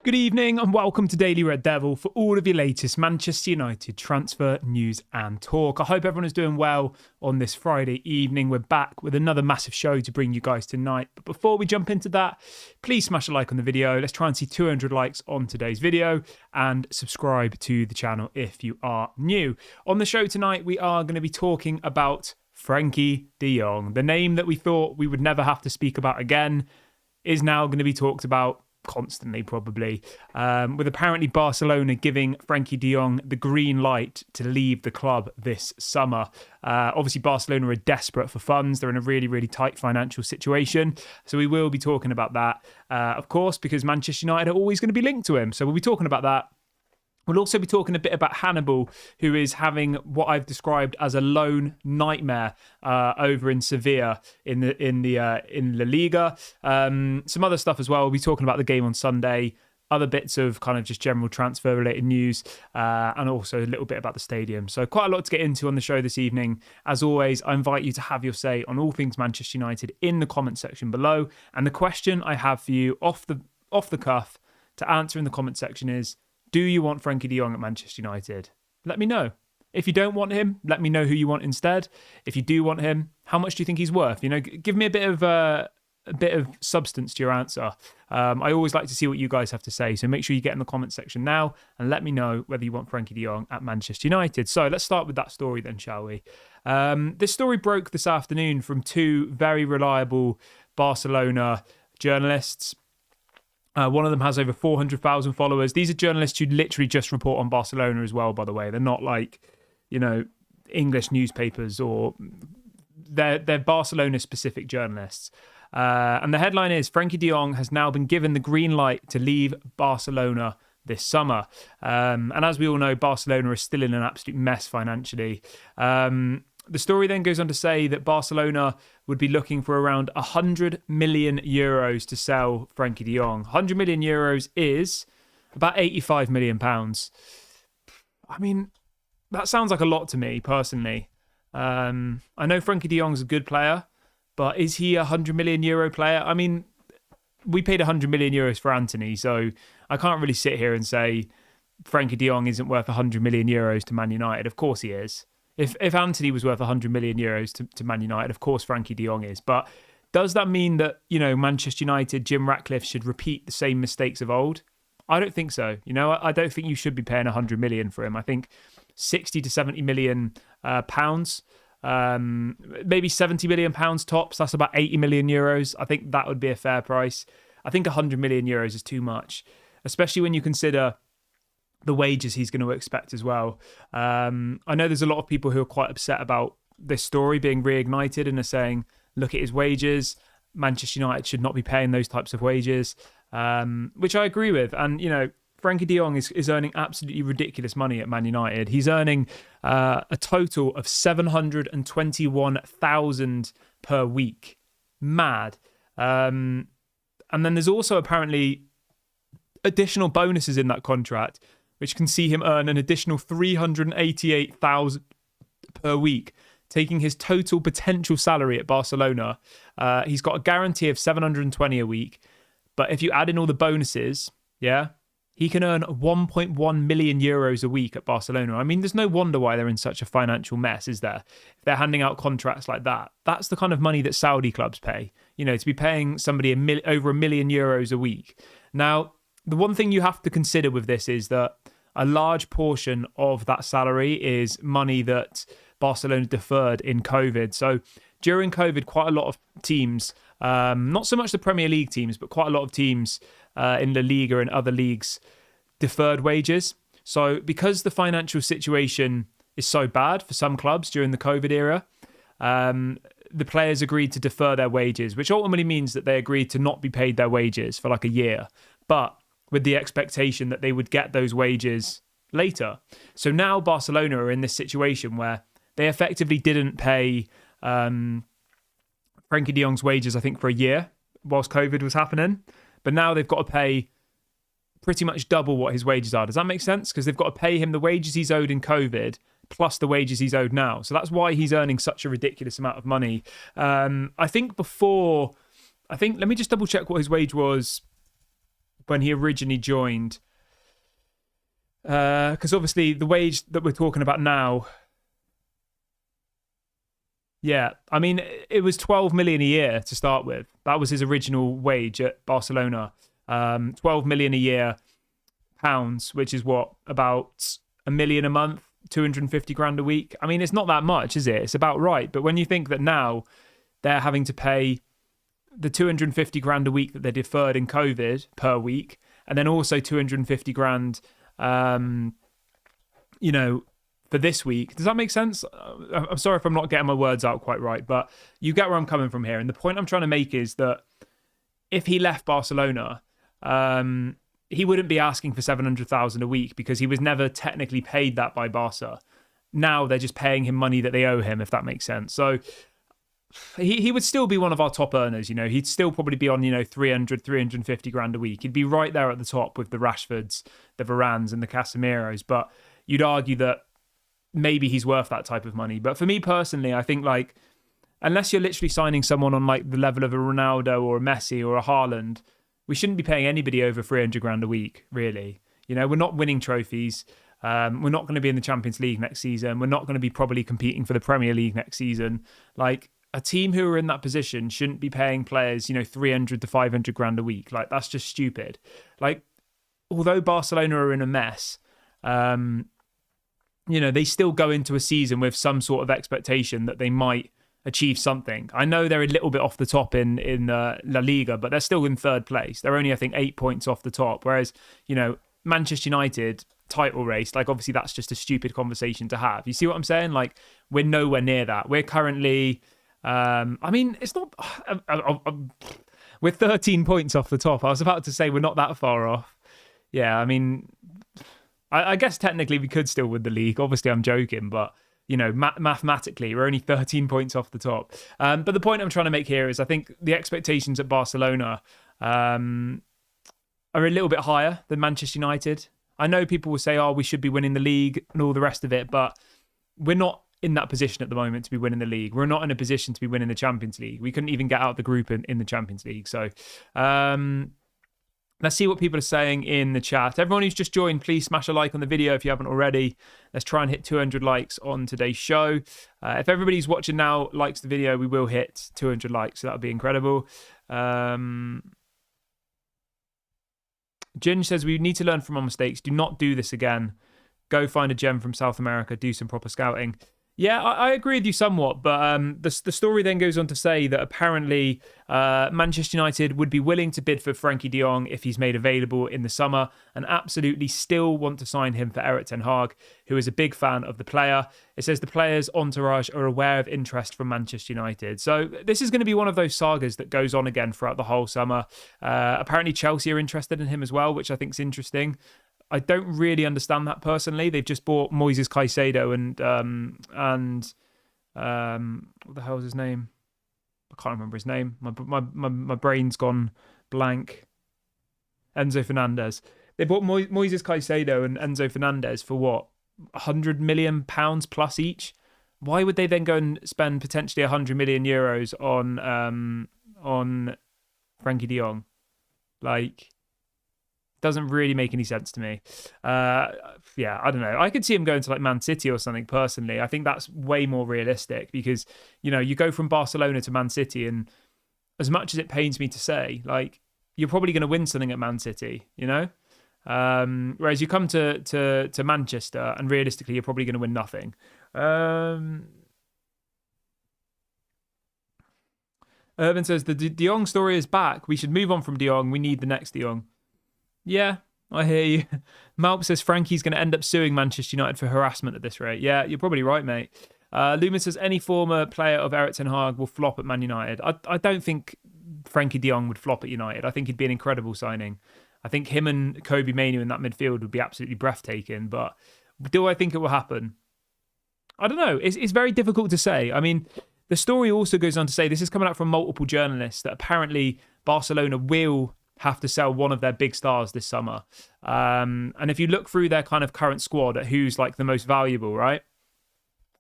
Good evening and welcome to Daily Red Devil for all of your latest Manchester United transfer news and talk. I hope everyone is doing well on this Friday evening. We're back with another massive show to bring you guys tonight. But before we jump into that, please smash a like on the video. Let's try and see 200 likes on today's video and subscribe to the channel if you are new. On the show tonight, we are going to be talking about Frenkie de Jong. The name that we thought we would never have to speak about again is now going to be talked about constantly, probably, with apparently Barcelona giving Frenkie de Jong the green light to leave the club this summer. Obviously, Barcelona are desperate for funds. They're in a really, really tight financial situation. So we will be talking about that, of course, because Manchester United are always going to be linked to him. So we'll be talking about that. We'll also be talking a bit about Hannibal, who is having what I've described as a loan nightmare over in Sevilla in La Liga. Some other stuff as well. We'll be talking about the game on Sunday, other bits of kind of just general transfer related news, and also a little bit about the stadium. So quite a lot to get into on the show this evening. As always, I invite you to have your say on all things Manchester United in the comment section below. And the question I have for you off the cuff to answer in the comment section is, do you want Frenkie de Jong at Manchester United? Let me know. If you don't want him, let me know who you want instead. If you do want him, how much do you think he's worth? You know, give me a bit of substance to your answer. I always like to see what you guys have to say. So make sure you get in the comment section now and let me know whether you want Frenkie de Jong at Manchester United. So let's start with that story then, shall we? This story broke this afternoon from two very reliable Barcelona journalists. One of them has over 400,000 followers. These are journalists who literally just report on Barcelona as well, by the way. They're not like, you know, English newspapers, or they're Barcelona-specific journalists. And the headline is, Frenkie de Jong has now been given the green light to leave Barcelona this summer. And as we all know, Barcelona is still in an absolute mess financially. The story then goes on to say that Barcelona would be looking for around 100 million euros to sell Frenkie de Jong. 100 million euros is about 85 million pounds. I mean, that sounds like a lot to me, personally. I know Frenkie de Jong's a good player, but is he a 100 million euro player? I mean, we paid 100 million euros for Anthony, so I can't really sit here and say Frenkie de Jong isn't worth 100 million euros to Man United. Of course he is. If Anthony was worth 100 million euros to Man United, of course Frenkie de Jong is. But does that mean that, you know, Manchester United, Jim Ratcliffe should repeat the same mistakes of old? I don't think so. You know, I don't think you should be paying 100 million for him. I think 60 to 70 million pounds, maybe 70 million pounds tops. That's about 80 million euros. I think that would be a fair price. I think 100 million euros is too much, especially when you consider the wages he's going to expect as well. I know there's a lot of people who are quite upset about this story being reignited and are saying, look at his wages. Manchester United should not be paying those types of wages, which I agree with. And, you know, Frenkie de Jong is earning absolutely ridiculous money at Man United. He's earning a total of 721,000 per week. Mad. And then there's also apparently additional bonuses in that contract, which can see him earn an additional 388,000 per week, taking his total potential salary at Barcelona. He's got a guarantee of 720 a week, but if you add in all the bonuses, yeah, he can earn 1.1 million euros a week at Barcelona. I mean, there's no wonder why they're in such a financial mess, is there? If they're handing out contracts like that, that's the kind of money that Saudi clubs pay. You know, to be paying somebody over 1 million euros a week. Now, the one thing you have to consider with this is that a large portion of that salary is money that Barcelona deferred in COVID. So during COVID, quite a lot of teams, not so much the Premier League teams, but quite a lot of teams in La Liga and other leagues deferred wages. So because the financial situation is so bad for some clubs during the COVID era, the players agreed to defer their wages, which ultimately means that they agreed to not be paid their wages for like a year. But with the expectation that they would get those wages later. So now Barcelona are in this situation where they effectively didn't pay Frenkie de Jong's wages, I think, for a year whilst COVID was happening. But now they've got to pay pretty much double what his wages are. Does that make sense? Because they've got to pay him the wages he's owed in COVID plus the wages he's owed now. So that's why he's earning such a ridiculous amount of money. Let me just double check what his wage was when he originally joined. Because obviously the wage that we're talking about now, yeah, I mean, it was 12 million a year to start with. That was his original wage at Barcelona. 12 million a year pounds, which is what, about a million a month, 250 grand a week. I mean, it's not that much, is it? It's about right. But when you think that now they're having to pay the 250 grand a week that they deferred in COVID per week, and then also 250 grand, for this week. Does that make sense? I'm sorry if I'm not getting my words out quite right, but you get where I'm coming from here. And the point I'm trying to make is that if he left Barcelona, he wouldn't be asking for 700,000 a week because he was never technically paid that by Barca. Now they're just paying him money that they owe him, if that makes sense. So he would still be one of our top earners. He'd still probably be on 350 grand a week. He'd be right there at the top with the Rashfords, the Varans, and the Casemiros. But you'd argue that maybe he's worth that type of money. But for me personally, I think unless you're literally signing someone on the level of a Ronaldo or a Messi or a Haaland, we shouldn't be paying anybody over 300 grand a week, really. We're not winning trophies. We're not going to be in the Champions League next season. We're not going to be probably competing for the Premier League next season. A team who are in that position shouldn't be paying players, 300 to 500 grand a week. That's just stupid. Although Barcelona are in a mess, they still go into a season with some sort of expectation that they might achieve something. I know they're a little bit off the top in La Liga, but they're still in third place. They're only, I think, 8 points off the top. Whereas, Manchester United title race, obviously that's just a stupid conversation to have. You see what I'm saying? We're nowhere near that. We're currently, it's not, we're 13 points off the top. I was about to say we're not that far off. Yeah, I guess technically we could still win the league. Obviously, I'm joking, but mathematically, we're only 13 points off the top. But the point I'm trying to make here is I think the expectations at Barcelona are a little bit higher than Manchester United. I know people will say, oh, we should be winning the league and all the rest of it, but we're not in that position at the moment to be winning the league. We're not in a position to be winning the Champions League. We couldn't even get out of the group in the Champions League. So let's see what people are saying in the chat. Everyone who's just joined, please smash a like on the video if you haven't already. Let's try and hit 200 likes on today's show. If everybody's watching now likes the video, we will hit 200 likes, so that would be incredible. Jin says, we need to learn from our mistakes. Do not do this again. Go find a gem from South America. Do some proper scouting. Yeah, I agree with you somewhat, but the story then goes on to say that apparently Manchester United would be willing to bid for Frenkie de Jong if he's made available in the summer and absolutely still want to sign him for Erik ten Hag, who is a big fan of the player. It says the player's entourage are aware of interest from Manchester United. So this is going to be one of those sagas that goes on again throughout the whole summer. Apparently Chelsea are interested in him as well, which I think is interesting. I don't really understand that personally. They've just bought Moises Caicedo and what the hell is his name? I can't remember his name. My brain's gone blank. Enzo Fernandez. They bought Moises Caicedo and Enzo Fernandez for what? £100 million plus each. Why would they then go and spend potentially €100 million on Frenkie de Jong? Doesn't really make any sense to me. I don't know. I could see him going to Man City or something personally. I think that's way more realistic because, you go from Barcelona to Man City, and as much as it pains me to say, you're probably going to win something at Man City, whereas you come to Manchester and realistically you're probably going to win nothing. Urban says the De Jong story is back. We should move on from De Jong. We need the next De Jong. Yeah, I hear you. Malp says Frankie's going to end up suing Manchester United for harassment at this rate. Yeah, you're probably right, mate. Lumen says any former player of Erik ten Hag will flop at Man United. I don't think Frenkie de Jong would flop at United. I think he'd be an incredible signing. I think him and Kobe Mainoo in that midfield would be absolutely breathtaking. But do I think it will happen? I don't know. It's very difficult to say. I mean, the story also goes on to say, this is coming out from multiple journalists, that apparently Barcelona will have to sell one of their big stars this summer. And if you look through their kind of current squad at who's the most valuable, right?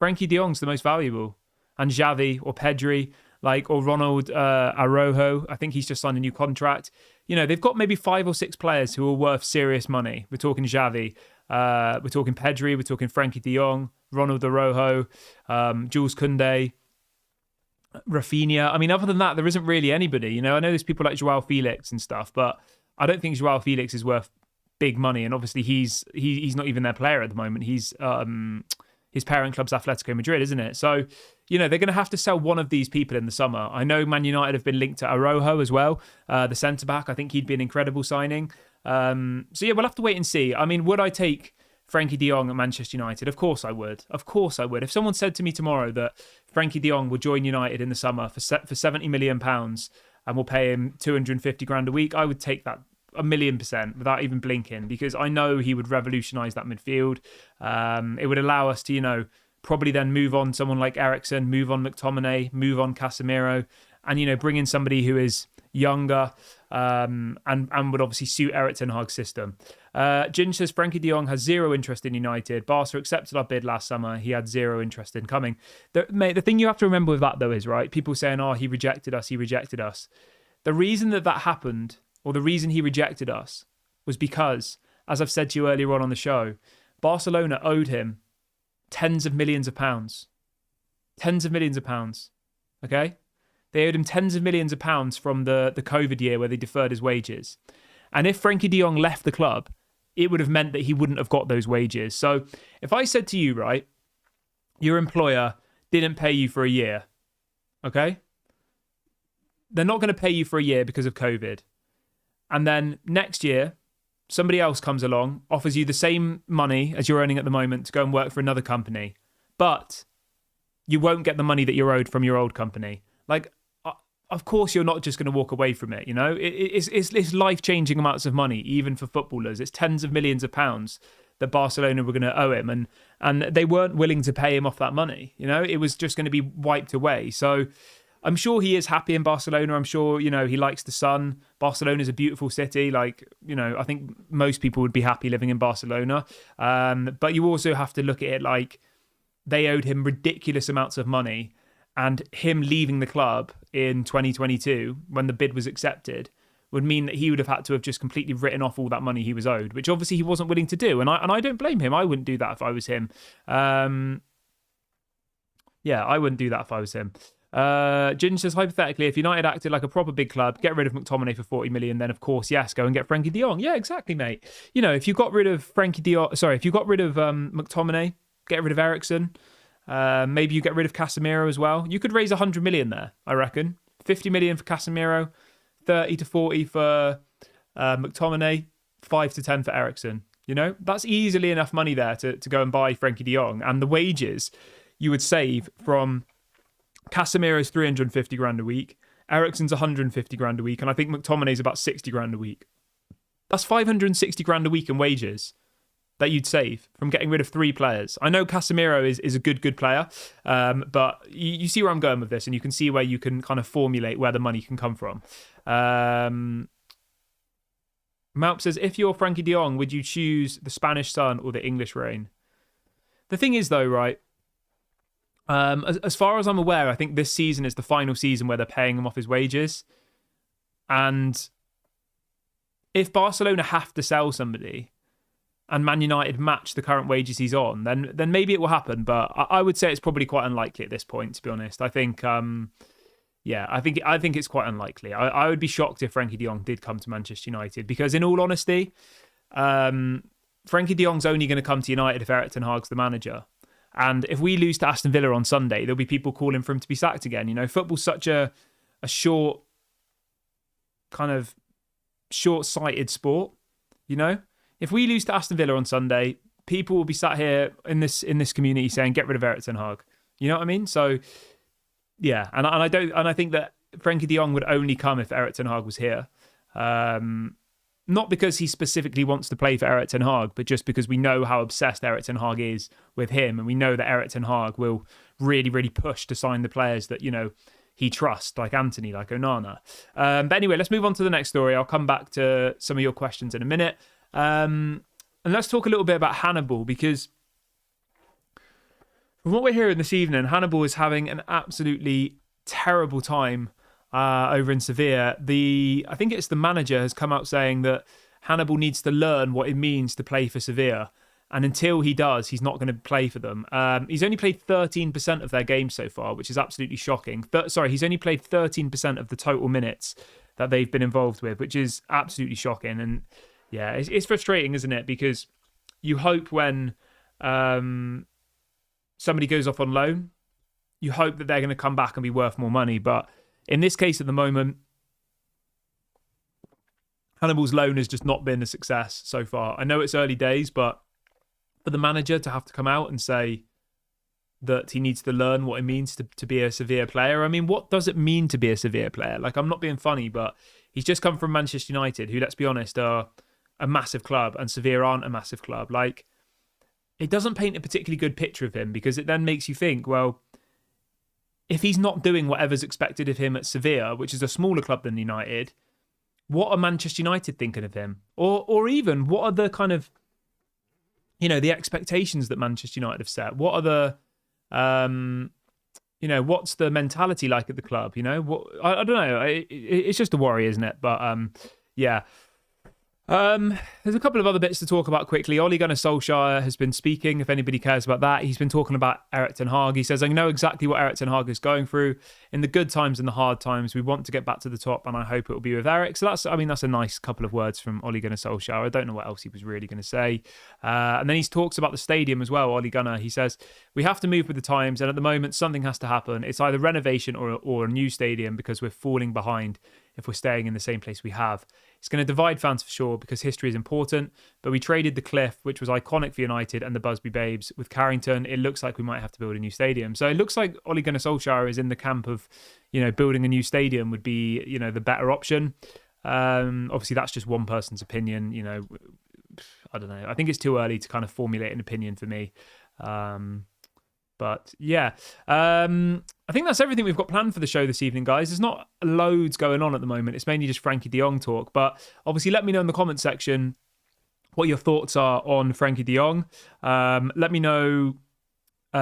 Frenkie de Jong's the most valuable. And Xavi or Pedri. or Ronald Araujo. I think he's just signed a new contract. They've got maybe 5 or 6 players who are worth serious money. We're talking Xavi, we're talking Pedri, we're talking Frenkie de Jong, Ronald Araujo, Jules Koundé, Rafinha. I mean, other than that, there isn't really anybody. I know there's people like Joao Felix and stuff, but I don't think Joao Felix is worth big money. And obviously, he's not even their player at the moment. He's his parent club's Atletico Madrid, isn't it? So, they're going to have to sell one of these people in the summer. I know Man United have been linked to Araujo as well, the centre-back. I think he'd be an incredible signing. We'll have to wait and see. I mean, would I take Frenkie de Jong at Manchester United? Of course I would. Of course I would. If someone said to me tomorrow that Frenkie de Jong will join United in the summer for £70 million and we'll pay him 250 grand a week, I would take that 1,000,000% without even blinking, because I know he would revolutionise that midfield. It would allow us to, probably then move on someone like Eriksen, move on McTominay, move on Casemiro, and, bring in somebody who is younger and would obviously suit Erik ten Hag's system. Ginge says Frenkie de Jong has zero interest in United. Barca accepted our bid last summer. He had zero interest in coming. The thing you have to remember with that, though, is, right, people saying, he rejected us. The reason that happened, or the reason he rejected us, was because, as I've said to you earlier on the show, Barcelona owed him tens of millions of pounds. Tens of millions of pounds. Okay? They owed him tens of millions of pounds from the COVID year where they deferred his wages. And if Frenkie de Jong left the club, it would have meant that he wouldn't have got those wages. So if I said to you, right, your employer didn't pay you for a year, okay? They're not going to pay you for a year because of COVID. And then next year, somebody else comes along, offers you the same money as you're earning at the moment to go and work for another company, but you won't get the money that you're owed from your old company. Of course, you're not just going to walk away from it. It's life-changing amounts of money, even for footballers. It's tens of millions of pounds that Barcelona were going to owe him, and they weren't willing to pay him off that money. It was just going to be wiped away. So I'm sure he is happy in Barcelona. I'm sure, he likes the sun. Barcelona is a beautiful city. I think most people would be happy living in Barcelona. But you also have to look at it like they owed him ridiculous amounts of money, and him leaving the club in 2022, when the bid was accepted, would mean that he would have had to have just completely written off all that money he was owed, which obviously he wasn't willing to do. And I don't blame him. I wouldn't do that if I was him. I wouldn't do that if I was him. Jin says, hypothetically, if United acted like a proper big club, get rid of McTominay for 40 million, then of course, yes, go and get Frenkie de Jong. Yeah, exactly, mate. If you got rid of McTominay, get rid of Eriksen, maybe you get rid of Casemiro as well. You could raise 100 million there, I reckon. 50 million for Casemiro, 30 to 40 for McTominay, 5 to 10 for Eriksen. That's easily enough money there to go and buy Frenkie de Jong. And the wages you would save from Casemiro's 350 grand a week, Eriksen's 150 grand a week, and I think McTominay's about 60 grand a week. That's 560 grand a week in wages that you'd save from getting rid of 3 players. I know Casemiro is a good player, but you see where I'm going with this, and you can see where you can kind of formulate where the money can come from. Maup says, if you're Frenkie de Jong, would you choose the Spanish sun or the English rain? The thing is, though, right, as far as I'm aware, I think this season is the final season where they're paying him off his wages. And if Barcelona have to sell somebody and Man United match the current wages he's on, then maybe it will happen. But I would say it's probably quite unlikely at this point, to be honest. I think, I think it's quite unlikely. I would be shocked if Frenkie de Jong did come to Manchester United, because in all honesty, Frenkie de Jong's only going to come to United if Erik ten Hag's the manager. And if we lose to Aston Villa on Sunday, there'll be people calling for him to be sacked again. Football's such a short, kind of short-sighted sport. If we lose to Aston Villa on Sunday, people will be sat here in this community saying, "Get rid of Erik ten Hag." You know what I mean? So, yeah, and I think that Frenkie de Jong would only come if Erik ten Hag was here. Not because he specifically wants to play for Erik ten Hag, but just because we know how obsessed Erik ten Hag is with him, and we know that Erik ten Hag will really, really push to sign the players that, he trusts, like Anthony, like Onana. But anyway, let's move on to the next story. I'll come back to some of your questions in a minute. And let's talk a little bit about Hannibal, because from what we're hearing this evening, Hannibal is having an absolutely terrible time over in Sevilla. I think it's the manager has come out saying that Hannibal needs to learn what it means to play for Sevilla. And until he does, he's not going to play for them. He's only played 13% of their games so far, which is absolutely shocking. He's only played 13% of the total minutes that they've been involved with, which is absolutely shocking. And yeah, it's frustrating, isn't it? Because you hope when somebody goes off on loan, you hope that they're going to come back and be worth more money. But in this case at the moment, Hannibal's loan has just not been a success so far. I know it's early days, but for the manager to have to come out and say that he needs to learn what it means to be a Sevilla player. I mean, what does it mean to be a Sevilla player? Like, I'm not being funny, but he's just come from Manchester United, who, let's be honest, are a massive club, and Sevilla aren't a massive club. Like, it doesn't paint a particularly good picture of him, because it then makes you think, well, if he's not doing whatever's expected of him at Sevilla, which is a smaller club than United, what are Manchester United thinking of him? Or even, what are the kind of, the expectations that Manchester United have set? What are the, what's the mentality like at the club? I don't know. It's just a worry, isn't it? But yeah. There's a couple of other bits to talk about quickly. Ole Gunnar Solskjaer has been speaking, if anybody cares about that. He's been talking about Erik ten Hag. He says, I know exactly what Erik ten Hag is going through. In the good times and the hard times, we want to get back to the top, and I hope it will be with Erik. So that's a nice couple of words from Ole Gunnar Solskjaer. I don't know what else he was really going to say. And then he talks about the stadium as well, Ole Gunnar. He says, we have to move with the times, and at the moment, something has to happen. It's either renovation or a new stadium, because we're falling behind if we're staying in the same place we have. It's going to divide fans for sure, because history is important, but we traded the Cliff, which was iconic for United, and the Busby Babes. With Carrington, it looks like we might have to build a new stadium. So it looks like Ole Gunnar Solskjaer is in the camp of, building a new stadium would be, the better option. Obviously, that's just one person's opinion. I don't know. I think it's too early to kind of formulate an opinion for me. But yeah, I think that's everything we've got planned for the show this evening, guys. There's not loads going on at the moment. It's mainly just Frenkie de Jong talk. But obviously, let me know in the comment section what your thoughts are on Frenkie de Jong. Let me know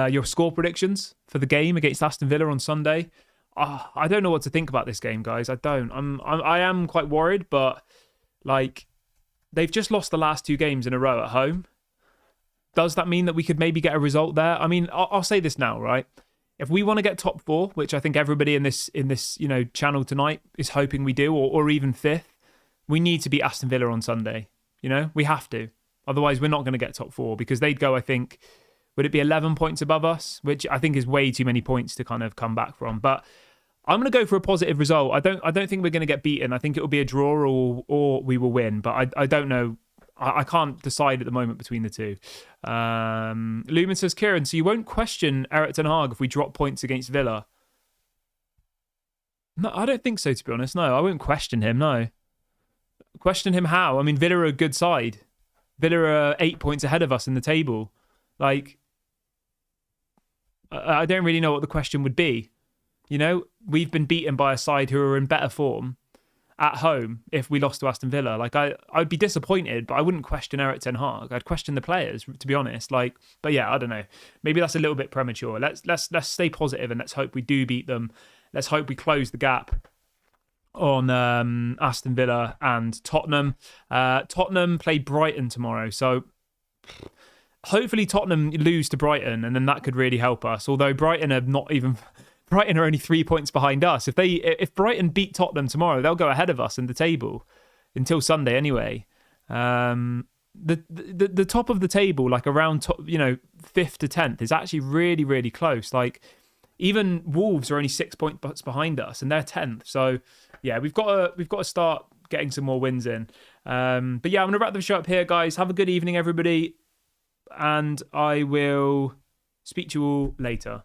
your score predictions for the game against Aston Villa on Sunday. I don't know what to think about this game, guys. I am quite worried, but they've just lost the last 2 games in a row at home. Does that mean that we could maybe get a result there? I mean, I'll say this now, right? If we want to get top 4, which I think everybody in this channel tonight is hoping we do, or even 5th, we need to beat Aston Villa on Sunday. We have to. Otherwise, we're not going to get top 4, because they'd go, I think, would it be 11 points above us? Which I think is way too many points to kind of come back from. But I'm going to go for a positive result. I don't think we're going to get beaten. I think it will be a draw or we will win. But I don't know. I can't decide at the moment between the two. Lumen says, Kieran, so you won't question Erik ten Hag if we drop points against Villa? No, I don't think so, to be honest. No, I won't question him, no. Question him how? I mean, Villa are a good side. Villa are 8 points ahead of us in the table. I don't really know what the question would be. We've been beaten by a side who are in better form at home if we lost to Aston Villa. I'd be disappointed, but I wouldn't question Erik ten Hag. I'd question the players, to be honest. But yeah, I don't know. Maybe that's a little bit premature. Let's stay positive, and let's hope we do beat them. Let's hope we close the gap on Aston Villa and Tottenham. Tottenham play Brighton tomorrow, so hopefully Tottenham lose to Brighton, and then that could really help us. Although Brighton are only 3 points behind us. If Brighton beat Tottenham tomorrow, they'll go ahead of us in the table until Sunday anyway. The top of the table, around 5th to 10th, is actually really, really close. Even Wolves are only 6 points behind us, and they're 10th. So yeah, we've got to start getting some more wins in. But yeah, I'm gonna wrap the show up here, guys. Have a good evening, everybody, and I will speak to you all later.